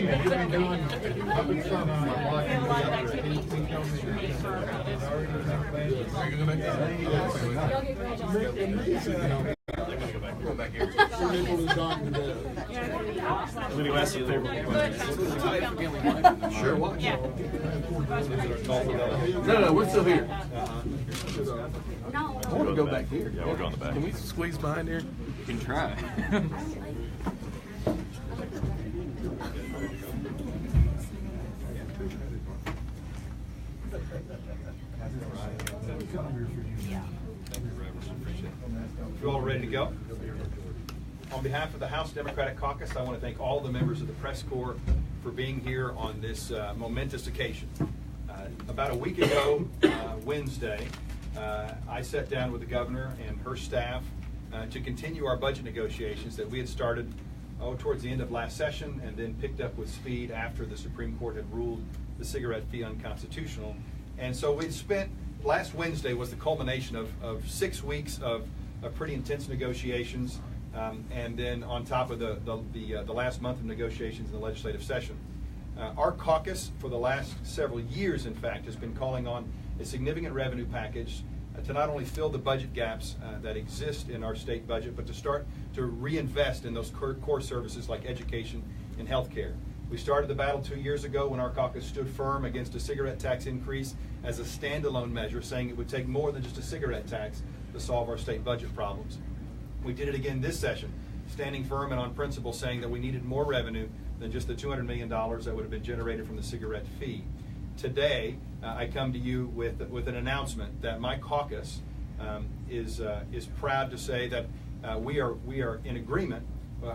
Sure, what? No, we're still here. I want to go back here. Yeah, we'll go in the back. Can we squeeze behind here? You can try. You all ready to go? On behalf of the House Democratic Caucus, I want to thank all the members of the press corps for being here on this momentous occasion. About a week ago, Wednesday, I sat down with the governor and her staff to continue our budget negotiations that we had started towards the end of last session and then picked up with speed after the Supreme Court had ruled the cigarette fee unconstitutional. And so we'd spent, last Wednesday was the culmination of 6 weeks of pretty intense negotiations, and then on top of the last month of negotiations in the legislative session. Our caucus, for the last several years, in fact, has been calling on a significant revenue package to not only fill the budget gaps that exist in our state budget, but to start to reinvest in those core services like education and health care. We started the battle 2 years ago when our caucus stood firm against a cigarette tax increase as a standalone measure, saying it would take more than just a cigarette tax to solve our state budget problems. We did it again this session, standing firm and on principle, saying that we needed more revenue than just the $200 million that would have been generated from the cigarette fee. Today, I come to you with an announcement that my caucus is proud to say that we are in agreement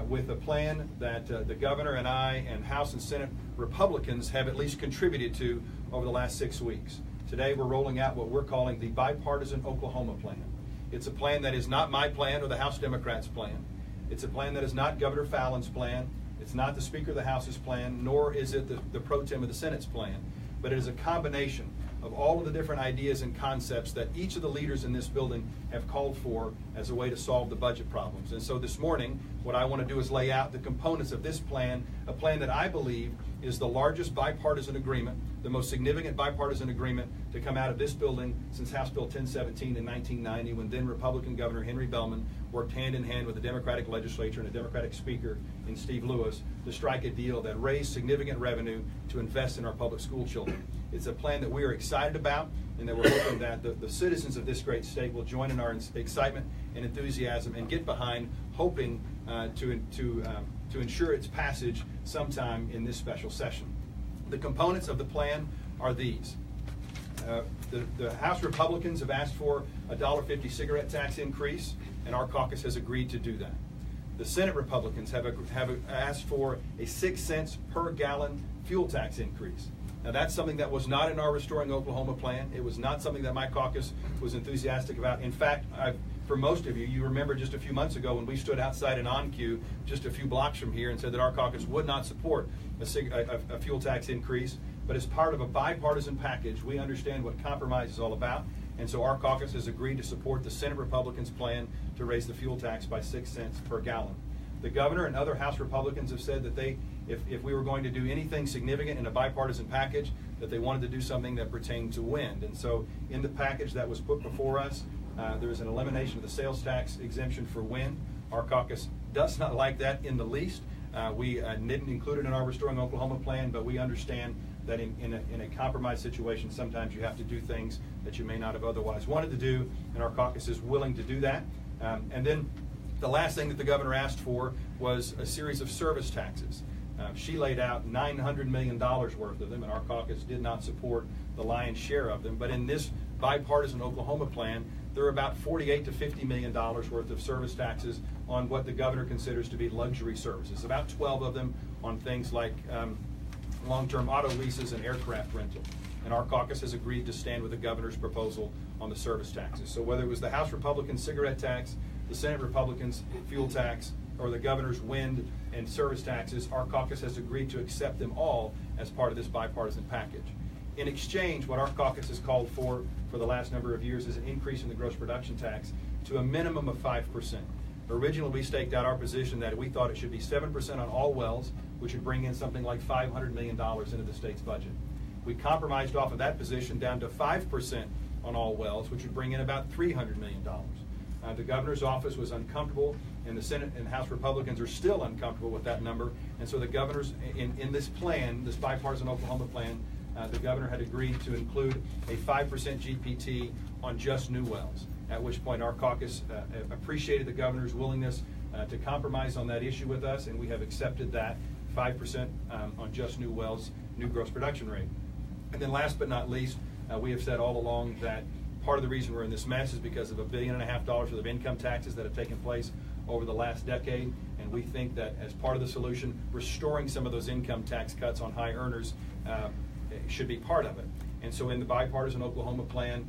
with a plan that the governor and I and House and Senate Republicans have at least contributed to over the last 6 weeks. Today, we're rolling out what we're calling the Bipartisan Oklahoma Plan. It's a plan that is not my plan or the House Democrats' plan. It's a plan that is not Governor Fallon's plan. It's not the Speaker of the House's plan, nor is it the pro tem of the Senate's plan. But it is a combination of all of the different ideas and concepts that each of the leaders in this building have called for as a way to solve the budget problems. And so this morning, what I want to do is lay out the components of this plan, a plan that I believe is the largest bipartisan agreement, the most significant bipartisan agreement to come out of this building since House Bill 1017 in 1990, when then Republican Governor Henry Bellman worked hand in hand with the Democratic legislature and a Democratic Speaker in Steve Lewis to strike a deal that raised significant revenue to invest in our public school children. It's a plan that we are excited about, and that we're hoping that the citizens of this great state will join in our excitement and enthusiasm and get behind, hoping to ensure its passage sometime in this special session. The components of the plan are these. The House Republicans have asked for a $1.50 cigarette tax increase, and our caucus has agreed to do that. The Senate Republicans have asked for a 6 cents per gallon fuel tax increase. Now, that's something that was not in our Restoring Oklahoma plan. It was not something that my caucus was enthusiastic about. In fact, for most of you, you remember just a few months ago when we stood outside an on-cue just a few blocks from here and said that our caucus would not support a fuel tax increase. But as part of a bipartisan package, we understand what compromise is all about. And so our caucus has agreed to support the Senate Republicans' plan to raise the fuel tax by 6 cents per gallon. The governor and other House Republicans have said that if we were going to do anything significant in a bipartisan package, that they wanted to do something that pertained to wind. And so in the package that was put before us, there is an elimination of the sales tax exemption for wind. Our caucus does not like that in the least. We didn't include it in our Restoring Oklahoma plan, but we understand that in a compromise situation, sometimes you have to do things that you may not have otherwise wanted to do, and our caucus is willing to do that. And then the last thing that the governor asked for was a series of service taxes. She laid out $900 million worth of them, and our caucus did not support the lion's share of them. But in this bipartisan Oklahoma plan, there are about $48 to $50 million worth of service taxes on what the governor considers to be luxury services, about 12 of them on things like long-term auto leases and aircraft rental. And our caucus has agreed to stand with the governor's proposal on the service taxes. So whether it was the House Republicans' cigarette tax, the Senate Republicans' fuel tax, or the governor's wind and service taxes, our caucus has agreed to accept them all as part of this bipartisan package. In exchange, what our caucus has called for the last number of years is an increase in the gross production tax to a minimum of 5%. Originally, we staked out our position that we thought it should be 7% on all wells which would bring in something like $500 million into the state's budget. We compromised off of that position down to 5% on all wells, which would bring in about $300 million. The governor's office was uncomfortable, and the Senate and House Republicans are still uncomfortable with that number. And so the governor's, in this plan, this bipartisan Oklahoma plan, the governor had agreed to include a 5% GPT on just new wells, at which point our caucus appreciated the governor's willingness to compromise on that issue with us, and we have accepted that 5% on just new wells, new gross production rate. And then last but not least, we have said all along that part of the reason we're in this mess is because of $1.5 billion worth of income taxes that have taken place over the last decade, and we think that as part of the solution, restoring some of those income tax cuts on high earners should be part of it. And so in the bipartisan Oklahoma plan,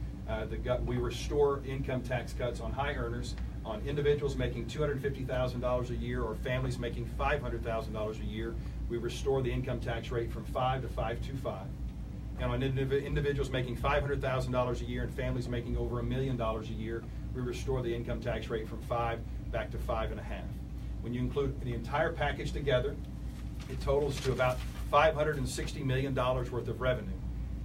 we restore income tax cuts on high earners, on individuals making $250,000 a year or families making $500,000 a year. We restore the income tax rate from 5 to 525. And on individuals making $500,000 a year and families making over $1 million a year, we restore the income tax rate from 5 back to 5.5. When you include the entire package together, it totals to about $560 million worth of revenue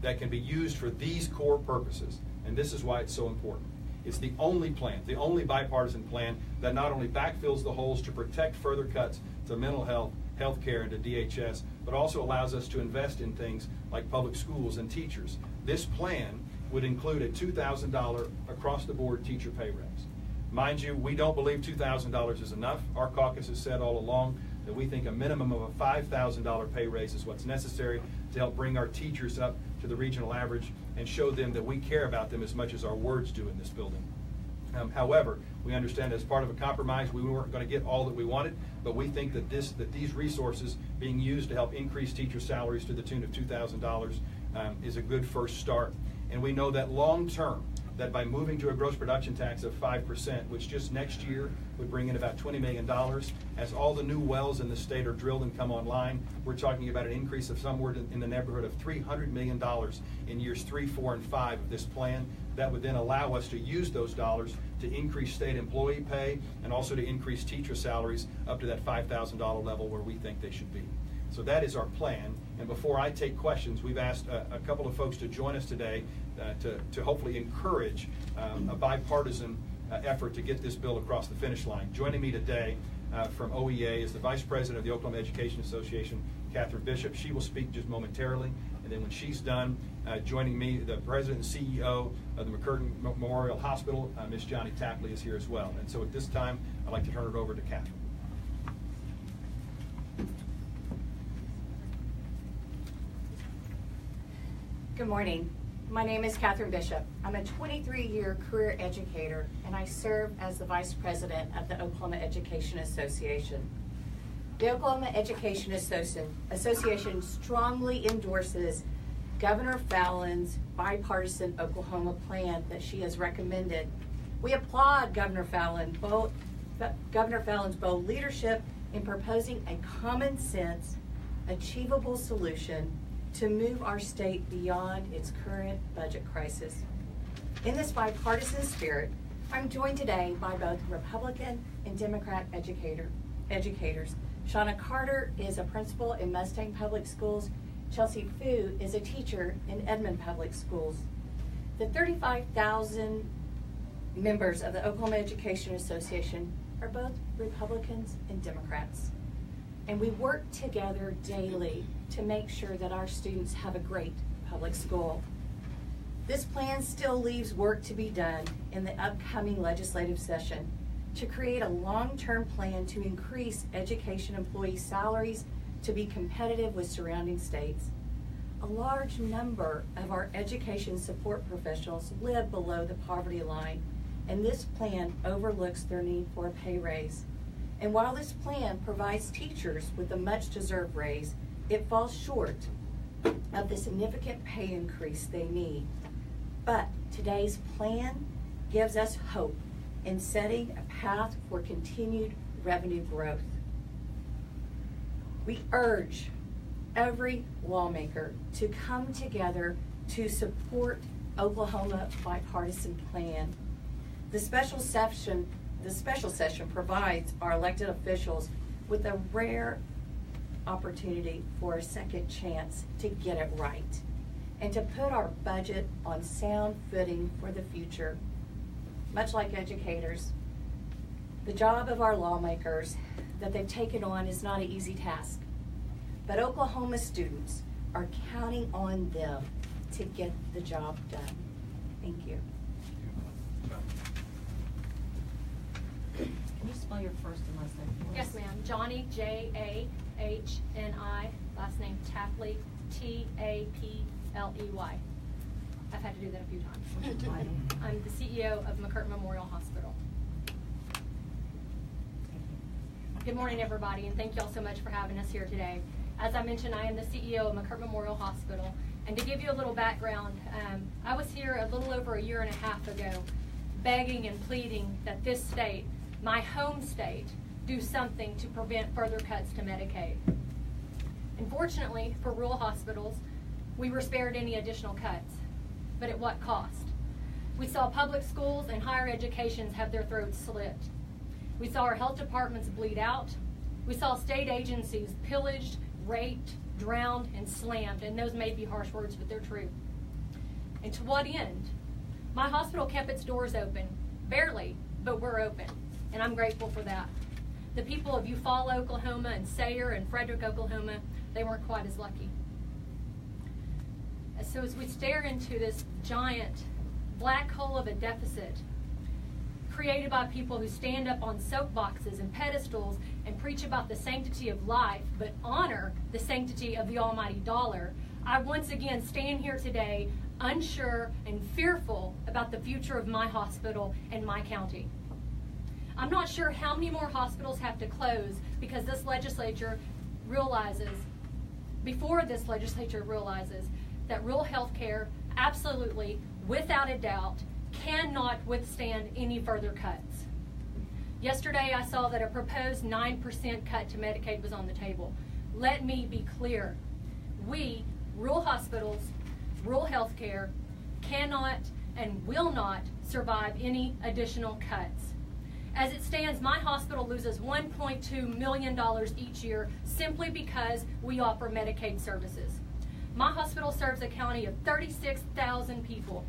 that can be used for these core purposes. And this is why it's so important. It's the only plan, the only bipartisan plan that not only backfills the holes to protect further cuts to mental health, healthcare, and to DHS, but also allows us to invest in things like public schools and teachers. This plan would include a $2,000 across-the-board teacher pay raise. Mind you, we don't believe $2,000 is enough. Our caucus has said all along that we think a minimum of a $5,000 pay raise is what's necessary to help bring our teachers up to the regional average and show them that we care about them as much as our words do in this building. However, we understand as part of a compromise, we weren't going to get all that we wanted, but we think that these resources being used to help increase teacher salaries to the tune of $2,000 is a good first start. And we know that long term, that by moving to a gross production tax of 5%, which just next year would bring in about $20 million, as all the new wells in the state are drilled and come online, we're talking about an increase of somewhere in the neighborhood of $300 million in years 3, 4, and 5 of this plan. That would then allow us to use those dollars to increase state employee pay and also to increase teacher salaries up to that $5,000 level where we think they should be. So that is our plan. And before I take questions, we've asked a couple of folks to join us today to hopefully encourage a bipartisan effort to get this bill across the finish line. Joining me today from OEA is the Vice President of the Oklahoma Education Association, Catherine Bishop. She will speak just momentarily. And then when she's done, joining me, the President and CEO of the McCurtain Memorial Hospital, Ms. Johnny Tapley, is here as well. And so at this time, I'd like to turn it over to Catherine. Good morning. My name is Catherine Bishop. I'm a 23-year career educator, and I serve as the Vice President of the Oklahoma Education Association. The Oklahoma Education Association strongly endorses Governor Fallon's bipartisan Oklahoma plan that she has recommended. We applaud Governor Fallon's bold leadership in proposing a common sense, achievable solution to move our state beyond its current budget crisis. In this bipartisan spirit, I'm joined today by both Republican and Democrat educators. Shauna Carter is a principal in Mustang Public Schools. Chelsea Fu is a teacher in Edmond Public Schools. The 35,000 members of the Oklahoma Education Association are both Republicans and Democrats. And we work together daily to make sure that our students have a great public school. This plan still leaves work to be done in the upcoming legislative session to create a long-term plan to increase education employee salaries to be competitive with surrounding states. A large number of our education support professionals live below the poverty line, and this plan overlooks their need for a pay raise. And while this plan provides teachers with a much-deserved raise, it falls short of the significant pay increase they need. But today's plan gives us hope in setting a path for continued revenue growth. We urge every lawmaker to come together to support Oklahoma bipartisan plan. The special session provides our elected officials with a rare opportunity for a second chance to get it right and to put our budget on sound footing for the future. Much like educators, the job of our lawmakers that they've taken on is not an easy task, but Oklahoma students are counting on them to get the job done. Thank you. Can you spell your first and last name for us? Yes, ma'am. Johnny, Jahni, last name Tapley, Tapley. I've had to do that a few times. What's your title? I'm the CEO of McCurtain Memorial Hospital. Good morning, everybody, and thank you all so much for having us here today. As I mentioned, I am the CEO of McCurtain Memorial Hospital, and to give you a little background, I was here a little over a year and a half ago begging and pleading that this state, my home state, do something to prevent further cuts to Medicaid. Unfortunately, for rural hospitals, we were spared any additional cuts, but at what cost? We saw public schools and higher educations have their throats slit. We saw our health departments bleed out. We saw state agencies pillaged, raped, drowned, and slammed, and those may be harsh words, but they're true. And to what end? My hospital kept its doors open, barely, but we're open, and I'm grateful for that. The people of Eufaula, Oklahoma, and Sayre and Frederick, Oklahoma, they weren't quite as lucky. So as we stare into this giant black hole of a deficit created by people who stand up on soapboxes and pedestals and preach about the sanctity of life, but honor the sanctity of the almighty dollar, I once again stand here today unsure and fearful about the future of my hospital and my county. I'm not sure how many more hospitals have to close because this legislature realizes, before this legislature realizes, that rural health care absolutely, without a doubt, cannot withstand any further cuts. Yesterday I saw that a proposed 9% cut to Medicaid was on the table. Let me be clear. We, rural hospitals, rural health care, cannot and will not survive any additional cuts. As it stands, my hospital loses $1.2 million each year simply because we offer Medicaid services. My hospital serves a county of 36,000 people.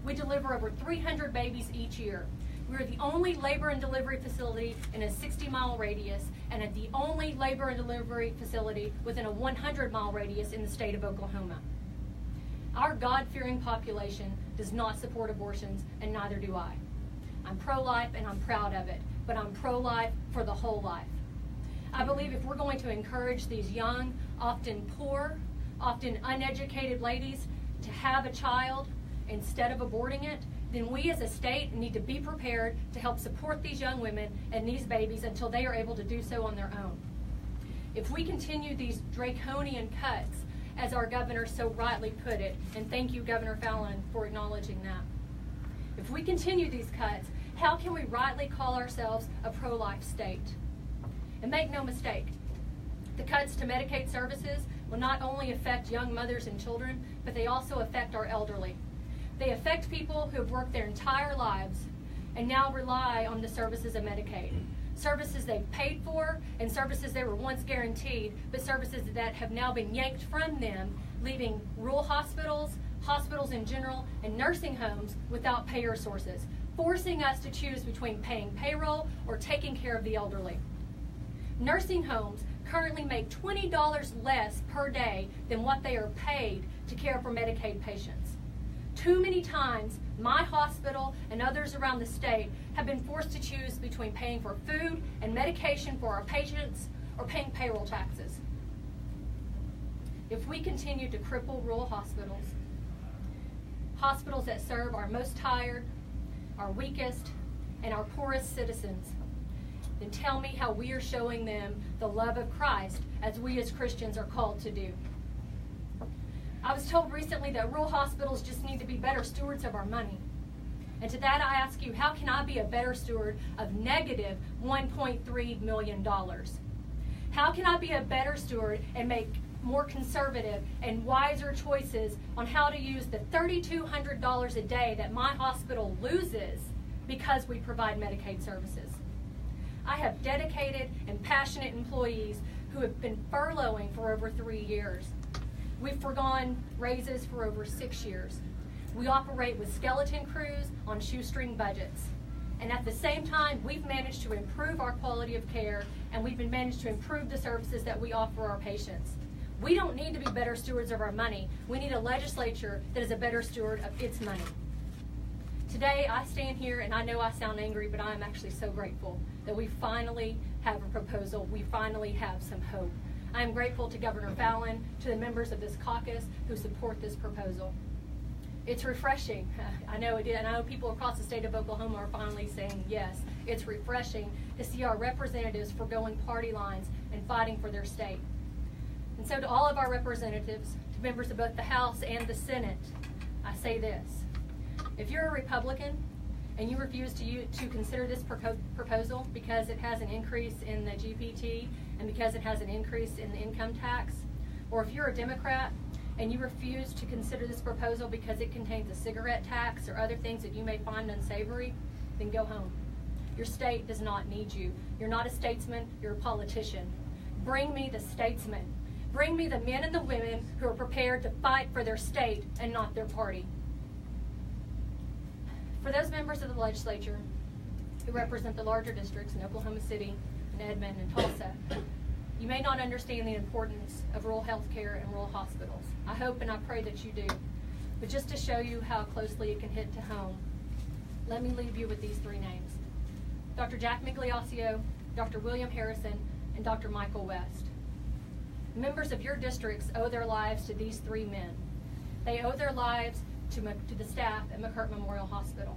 We deliver over 300 babies each year. We're the only labor and delivery facility in a 60-mile radius and at the only labor and delivery facility within a 100-mile radius in the state of Oklahoma. Our God-fearing population does not support abortions, and neither do I. I'm pro-life and I'm proud of it, but I'm pro-life for the whole life. I believe if we're going to encourage these young, often poor, often uneducated ladies to have a child instead of aborting it, then we as a state need to be prepared to help support these young women and these babies until they are able to do so on their own. If we continue these draconian cuts, as our governor so rightly put it, and thank you, Governor Fallon, for acknowledging that. If we continue these cuts, how can we rightly call ourselves a pro-life state? And make no mistake, the cuts to Medicaid services will not only affect young mothers and children, but they also affect our elderly. They affect people who have worked their entire lives and now rely on the services of Medicaid. Services they've paid for and services they were once guaranteed, but services that have now been yanked from them, leaving rural hospitals, hospitals in general, and nursing homes without payer sources, forcing us to choose between paying payroll or taking care of the elderly. Nursing homes currently make $20 less per day than what they are paid to care for Medicaid patients. Too many times, my hospital and others around the state have been forced to choose between paying for food and medication for our patients or paying payroll taxes. If we continue to cripple rural hospitals, hospitals that serve our most tired, our weakest, and our poorest citizens, then tell me how we are showing them the love of Christ as we as Christians are called to do. I was told recently that rural hospitals just need to be better stewards of our money. And to that I ask you, how can I be a better steward of negative $1.3 million? How can I be a better steward and make more conservative and wiser choices on how to use the $3,200 a day that my hospital loses because we provide Medicaid services? I have dedicated and passionate employees who have been furloughing for over 3 years. We've forgone raises for over 6 years. We operate with skeleton crews on shoestring budgets. And at the same time, we've managed to improve our quality of care, and we've managed to improve the services that we offer our patients. We don't need to be better stewards of our money. We need a legislature that is a better steward of its money. Today, I stand here, and I know I sound angry, but I'm actually so grateful that we finally have a proposal. We finally have some hope. I am grateful to Governor Fallin, to the members of this caucus who support this proposal. It's refreshing. I know it is. And I know people across the state of Oklahoma are finally saying yes. It's refreshing to see our representatives forgoing party lines and fighting for their state. And so to all of our representatives, to members of both the House and the Senate, I say this. If you're a Republican and you refuse to consider this proposal because it has an increase in the GPT and because it has an increase in the income tax, or if you're a Democrat and you refuse to consider this proposal because it contains a cigarette tax or other things that you may find unsavory, then go home. Your state does not need you. You're not a statesman, you're a politician. Bring me the statesmen. Bring me the men and the women who are prepared to fight for their state and not their party. For those members of the legislature who represent the larger districts in Oklahoma City and Edmond and Tulsa, you may not understand the importance of rural health care and rural hospitals. I hope and I pray that you do. But just to show you how closely it can hit to home, let me leave you with these 3 names. Dr. Jack Migliaccio, Dr. William Harrison, and Dr. Michael West. Members of your districts owe their lives to these 3 men. They owe their lives to the staff at McHurt Memorial Hospital.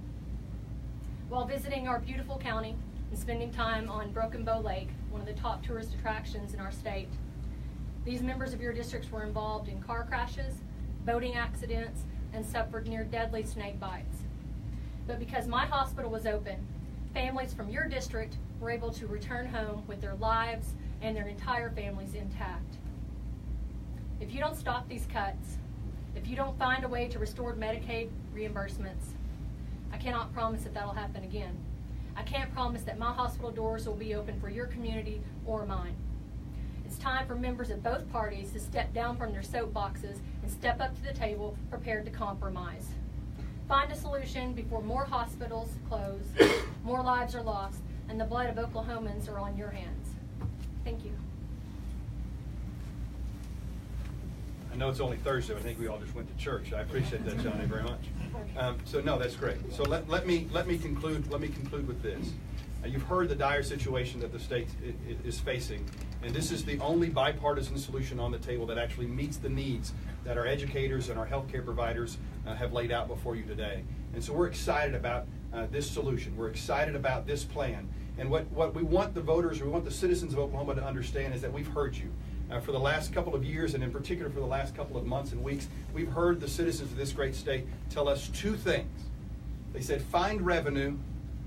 While visiting our beautiful county and spending time on Broken Bow Lake, one of the top tourist attractions in our state, these members of your districts were involved in car crashes, boating accidents, and suffered near deadly snake bites. But because my hospital was open, families from your district were able to return home with their lives and their entire families intact. If you don't stop these cuts, if you don't find a way to restore Medicaid reimbursements, I cannot promise that that'll happen again. I can't promise that my hospital doors will be open for your community or mine. It's time for members of both parties to step down from their soapboxes and step up to the table prepared to compromise. Find a solution before more hospitals close, more lives are lost, and the blood of Oklahomans are on your hands. Thank you. I know it's only Thursday. I think we all just went to church. I appreciate that, Johnny, very much. So no, that's great. So let me conclude with this. You've heard the dire situation that the state is facing, and this is the only bipartisan solution on the table that actually meets the needs that our educators and our healthcare providers have laid out before you today. And so we're excited about this solution. We're excited about this plan. And what we want the voters, we want the citizens of Oklahoma to understand is that we've heard you. For the last couple of years, and in particular for the last couple of months and weeks, we've heard the citizens of this great state tell us 2 things. They said, find revenue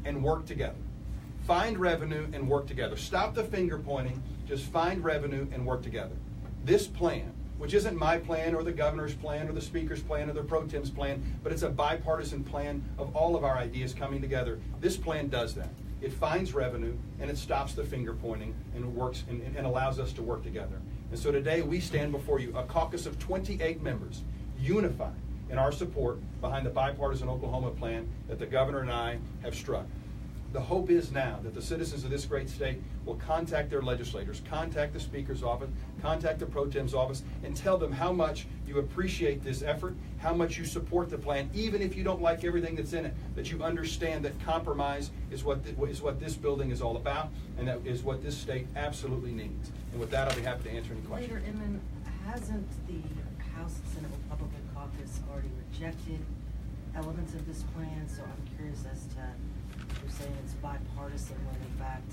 and work together. Find revenue and work together. Stop the finger pointing, just find revenue and work together. This plan, which isn't my plan or the governor's plan or the speaker's plan or the pro tem's plan, but it's a bipartisan plan of all of our ideas coming together. This plan does that. It finds revenue and it stops the finger pointing and it works and allows us to work together. And so today we stand before you, a caucus of 28 members, unified in our support behind the bipartisan Oklahoma plan that the governor and I have struck. The hope is now that the citizens of this great state will contact their legislators, contact the Speaker's office, contact the Pro Tem's office, and tell them how much you appreciate this effort, how much you support the plan, even if you don't like everything that's in it, that you understand that compromise is what this building is all about, and that is what this state absolutely needs. And with that, I'll be happy to answer any questions. Leader Inman, hasn't the House and Senate Republican caucus already rejected elements of this plan? So I'm curious as to, you're saying it's bipartisan when in fact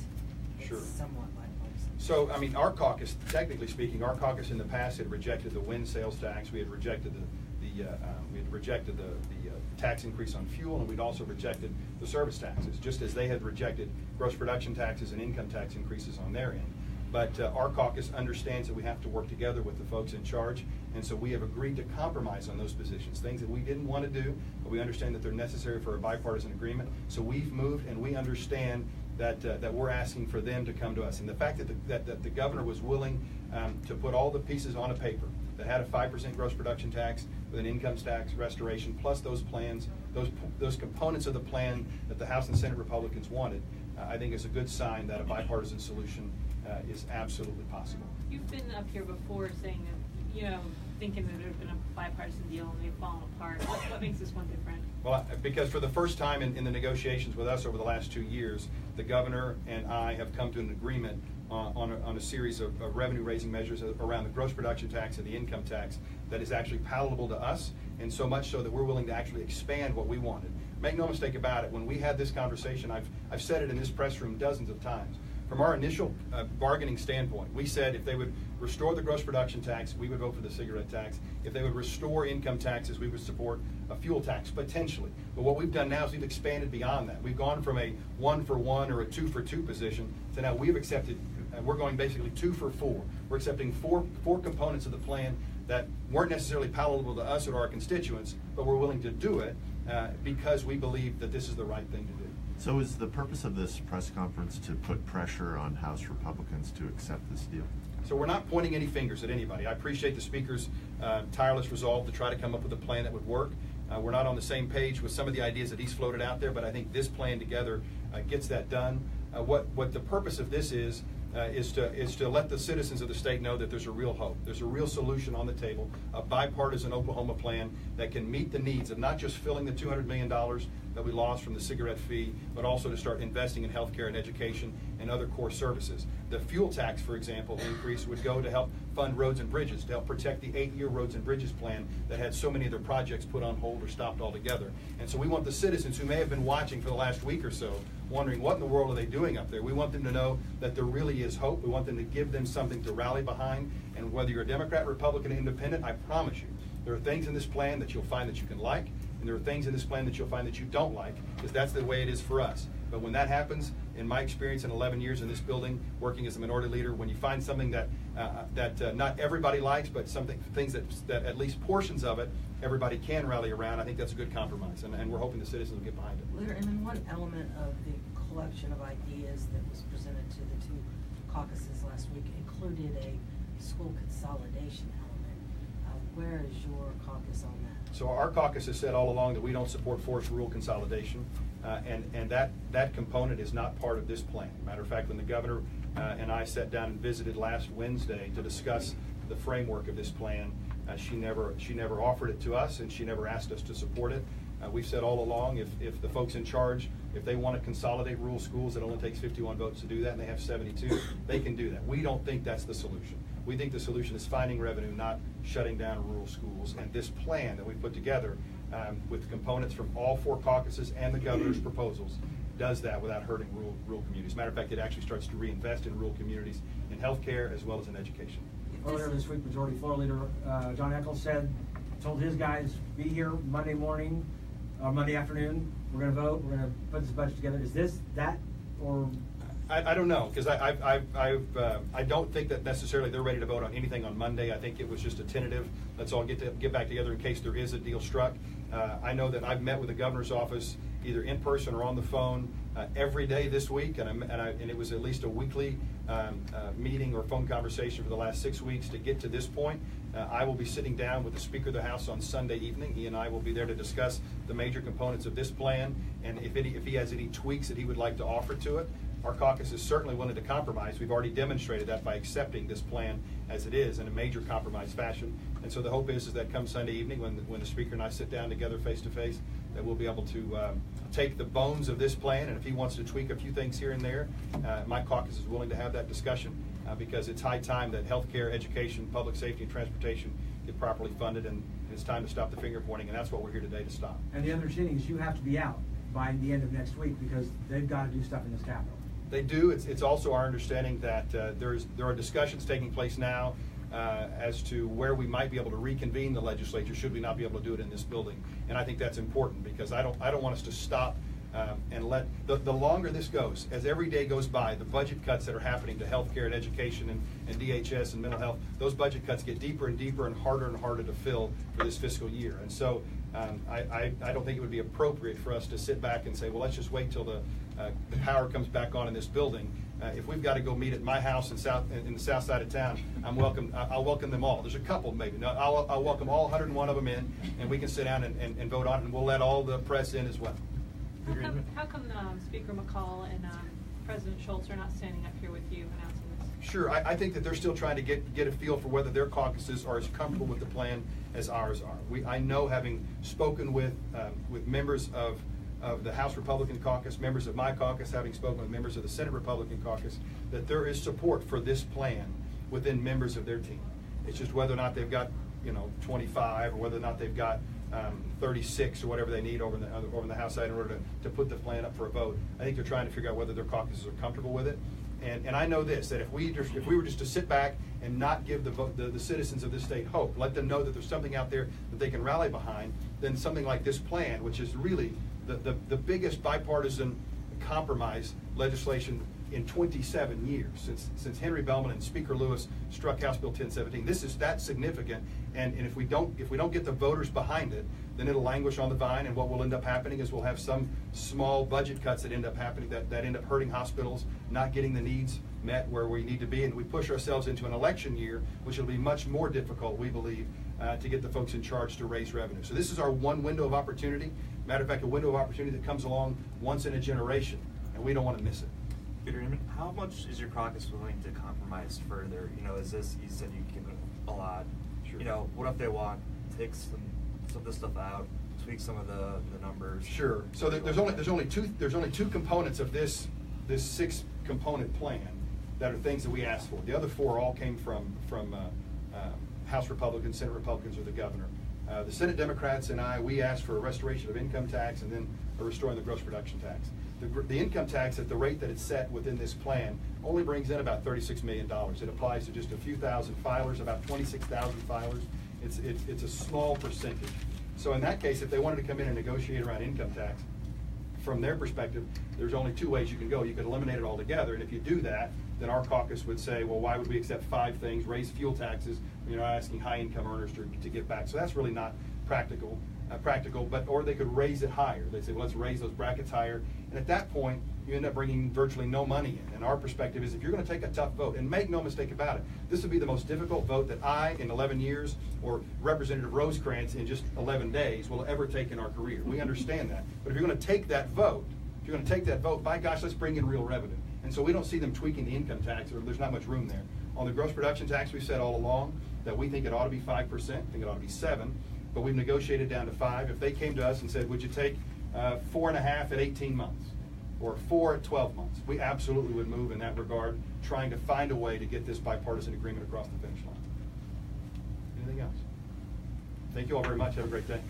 it's somewhat bipartisan. So, I mean, our caucus, technically speaking, our caucus in the past had rejected the wind sales tax. We had rejected the tax increase on fuel, and we'd also rejected the service taxes, just as they had rejected gross production taxes and income tax increases on their end. But our caucus understands that we have to work together with the folks in charge, and so we have agreed to compromise on those positions, things that we didn't want to do, but we understand that they're necessary for a bipartisan agreement. So we've moved, and we understand that we're asking for them to come to us. And the fact that the governor was willing to put all the pieces on a paper that had a 5% gross production tax with an income tax restoration, plus those plans, those components of the plan that the House and Senate Republicans wanted, I think is a good sign that a bipartisan solution is absolutely possible. You've been up here before saying that, you know, thinking that there's been a bipartisan deal and they've fallen apart. What makes this one different? Well, because for the first time in the negotiations with us over the last 2 years, the governor and I have come to an agreement on a series of revenue-raising measures around the gross production tax and the income tax that is actually palatable to us, and so much so that we're willing to actually expand what we wanted. Make no mistake about it, when we had this conversation, I've said it in this press room dozens of times. From our initial bargaining standpoint, we said if they would restore the gross production tax, we would vote for the cigarette tax. If they would restore income taxes, we would support a fuel tax, potentially. But what we've done now is we've expanded beyond that. We've gone from a 1-for-1 or a 2-for-2 position to now we've accepted, we're going basically 2-for-4. We're accepting four components of the plan that weren't necessarily palatable to us or our constituents, but we're willing to do it because we believe that this is the right thing to do. So is the purpose of this press conference to put pressure on House Republicans to accept this deal? So we're not pointing any fingers at anybody. I appreciate the Speaker's tireless resolve to try to come up with a plan that would work. We're not on the same page with some of the ideas that he's floated out there, but I think this plan together gets that done. What the purpose of this is to let the citizens of the state know that there's a real hope. There's a real solution on the table, a bipartisan Oklahoma plan that can meet the needs of not just filling the $200 million that we lost from the cigarette fee, but also to start investing in healthcare and education and other core services. The fuel tax, for example, increase would go to help fund roads and bridges, to help protect the 8-year roads and bridges plan that had so many of their projects put on hold or stopped altogether. And so we want the citizens who may have been watching for the last week or so, wondering what in the world are they doing up there. We want them to know that there really is hope. We want them to give them something to rally behind. And whether you're a Democrat, Republican, Independent, I promise you, there are things in this plan that you'll find that you can like, and there are things in this plan that you'll find that you don't like, because that's the way it is for us. But when that happens, in my experience in 11 years in this building, working as a minority leader, when you find something that not everybody likes, but things that at least portions of it, everybody can rally around, I think that's a good compromise, and we're hoping the citizens will get behind it. Leader, and then one element of the collection of ideas that was presented to the two caucuses last week included a school consolidation element. Where is your caucus on that? So our caucus has said all along that we don't support forced rural consolidation, and that component is not part of this plan. Matter of fact, when the governor and I sat down and visited last Wednesday to discuss the framework of this plan, she never offered it to us, and she never asked us to support it. We've said all along, if the folks in charge, if they want to consolidate rural schools, it only takes 51 votes to do that, and they have 72, they can do that. We don't think that's the solution. We think the solution is finding revenue, not shutting down rural schools. And this plan that we put together with components from all 4 caucuses and the governor's proposals does that without hurting rural communities. Matter of fact, it actually starts to reinvest in rural communities in healthcare as well as in education. Earlier this week, Majority Floor Leader John Eccles told his guys, be here Monday morning, Monday afternoon. We're going to vote. We're going to put this budget together. Is this that, or? I don't know, because I don't think that necessarily they're ready to vote on anything on Monday. I think it was just a tentative. Let's all get back together in case there is a deal struck. I know that I've met with the governor's office either in person or on the phone every day this week, and it was at least a weekly meeting or phone conversation for the last 6 weeks to get to this point. I will be sitting down with the Speaker of the House on Sunday evening. He and I will be there to discuss the major components of this plan, and if he has any tweaks that he would like to offer to it. Our caucus is certainly willing to compromise. We've already demonstrated that by accepting this plan as it is in a major compromise fashion. And so the hope is that come Sunday evening, when the Speaker and I sit down together face to face, that we'll be able to take the bones of this plan, and if he wants to tweak a few things here and there, my caucus is willing to have that discussion because it's high time that healthcare, education, public safety, and transportation get properly funded, and it's time to stop the finger pointing, and that's what we're here today to stop. And the understanding is you have to be out by the end of next week because they've got to do stuff in this Capitol. They do. It's also our understanding that there are discussions taking place now as to where we might be able to reconvene the legislature should we not be able to do it in this building. And I think that's important because I don't want us to stop and let, the longer this goes, as every day goes by, the budget cuts that are happening to healthcare and education and DHS and mental health, those budget cuts get deeper and deeper and harder to fill for this fiscal year. And so I don't think it would be appropriate for us to sit back and say, well, let's just wait till the power comes back on in this building. If we've got to go meet at my house in the south side of town, I'll welcome them all. There's a couple maybe. No, I'll welcome all 101 of them in, and we can sit down and vote on it, and we'll let all the press in as well. How come Speaker McCall and President Schultz are not standing up here with you announcing this? Sure, I think that they're still trying to get a feel for whether their caucuses are as comfortable with the plan as ours are. I know, having spoken with members of the House Republican caucus, members of my caucus, having spoken with members of the Senate Republican caucus, that there is support for this plan within members of their team. It's just whether or not they've got 25, or whether or not they've got 36 or whatever they need over in the House side in order to put the plan up for a vote. I think they're trying to figure out whether their caucuses are comfortable with it. And I know this, that if we were just to sit back and not give the citizens of this state hope, let them know that there's something out there that they can rally behind, then something like this plan, which is really the biggest bipartisan compromise legislation in 27 years, since Henry Bellman and Speaker Lewis struck House Bill 1017. This is that significant, and if we don't get the voters behind it, then it'll languish on the vine, and what will end up happening is we'll have some small budget cuts that end up happening that end up hurting hospitals, not getting the needs met where we need to be, and we push ourselves into an election year, which will be much more difficult, we believe, to get the folks in charge to raise revenue. So this is our one window of opportunity. Matter of fact, a window of opportunity that comes along once in a generation, and we don't want to miss it. Peter Inman, how much is your caucus willing to compromise further? Is this, you said you give it a lot. Sure. What if they want to take some of this stuff out, tweak some of the numbers? Sure. So there's only two components of this 6-component plan that are things that we asked for. The other 4 all came from House Republicans, Senate Republicans, or the governor. The Senate Democrats and we asked for a restoration of income tax and then restoring the gross production tax. The income tax at the rate that it's set within this plan only brings in about $36 million. It applies to just a few thousand filers, about 26,000 filers. It's a small percentage. So in that case, if they wanted to come in and negotiate around income tax, from their perspective, there's only 2 ways you can go. You could eliminate it altogether, and if you do that, then our caucus would say, well, why would we accept 5 things, raise fuel taxes, asking high-income earners to give back. So that's really not practical, or they could raise it higher. They'd say, well, let's raise those brackets higher, and at that point, you end up bringing virtually no money in. And our perspective is, if you're going to take a tough vote, and make no mistake about it, this would be the most difficult vote that I, in 11 years, or Representative Rosecrans in just 11 days, will ever take in our career. We understand that. But if you're going to take that vote, by gosh, let's bring in real revenue. And so we don't see them tweaking the income tax, or there's not much room there. On the gross production tax, we've said all along that we think it ought to be 5%, I think it ought to be 7%, but we've negotiated down to 5%. If they came to us and said, would you take 4.5 at 18 months, or 4 at 12 months, we absolutely would move in that regard, trying to find a way to get this bipartisan agreement across the finish line. Anything else? Thank you all very much. Have a great day.